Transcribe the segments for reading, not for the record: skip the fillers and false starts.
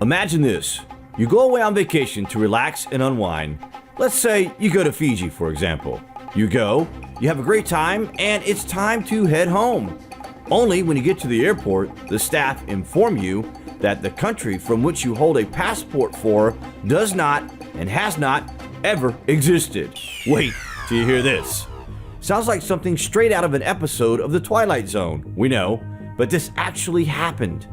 Imagine this. You go away on vacation to relax and unwind. Let's say you go to Fiji, for example. You go, you have a great time, and it's time to head home. Only when you get to the airport, the staff inform you that the country from which you hold a passport for does not and has not ever existed. Wait till you hear this. Sounds like something straight out of an episode of The Twilight Zone. We know, but this actually happened.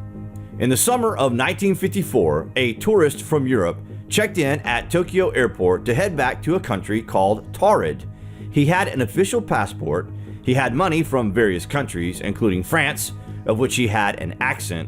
In the summer of 1954, a tourist from Europe checked in at Tokyo Airport to head back to a country called Taured. He had an official passport, he had money from various countries, including France, of which he had an accent.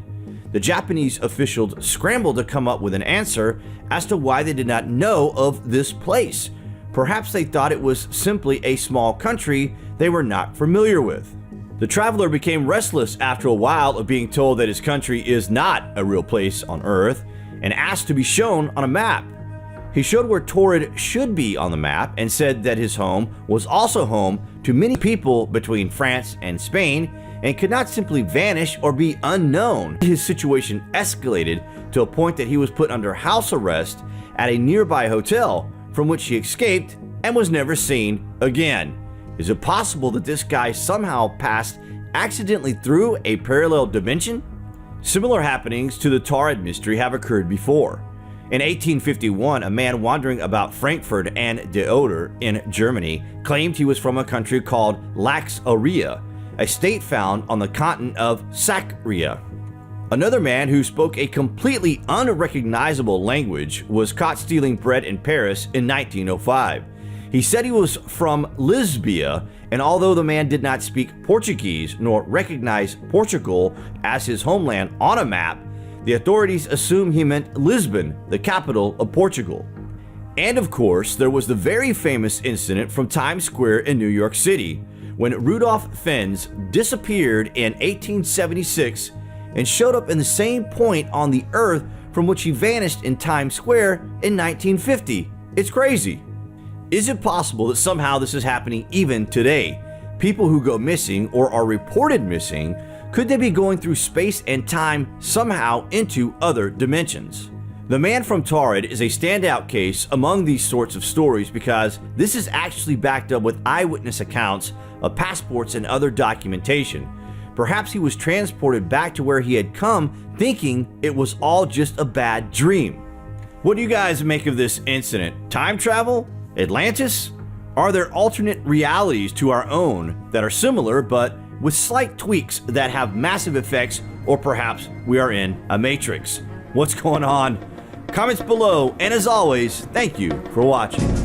The Japanese officials scrambled to come up with an answer as to why they did not know of this place. Perhaps they thought it was simply a small country they were not familiar with. The traveler became restless after a while of being told that his country is not a real place on Earth and asked to be shown on a map. He showed where Taured should be on the map and said that his home was also home to many people between France and Spain and could not simply vanish or be unknown. His situation escalated to a point that he was put under house arrest at a nearby hotel from which he escaped and was never seen again. Is it possible that this guy somehow passed accidentally through a parallel dimension? Similar happenings to the Taured mystery have occurred before. In 1851, a man wandering about Frankfurt and the Oder in Germany claimed he was from a country called Laxaria, a state found on the continent of Sacria. Another man who spoke a completely unrecognizable language was caught stealing bread in Paris in 1905. He said he was from Lisbia, and although the man did not speak Portuguese nor recognize Portugal as his homeland on a map, the authorities assumed he meant Lisbon, the capital of Portugal. And of course, there was the very famous incident from Times Square in New York City, when Rudolph Fens disappeared in 1876 and showed up in the same point on the Earth from which he vanished in Times Square in 1950. It's crazy. Is it possible that somehow this is happening even today? People who go missing or are reported missing, could they be going through space and time somehow into other dimensions? The man from Taured is a standout case among these sorts of stories because this is actually backed up with eyewitness accounts of passports and other documentation. Perhaps he was transported back to where he had come thinking it was all just a bad dream. What do you guys make of this incident? Time travel? Atlantis? Are there alternate realities to our own that are similar but with slight tweaks that have massive effects, or perhaps we are in a matrix? What's going on? Comments below, and as always, thank you for watching.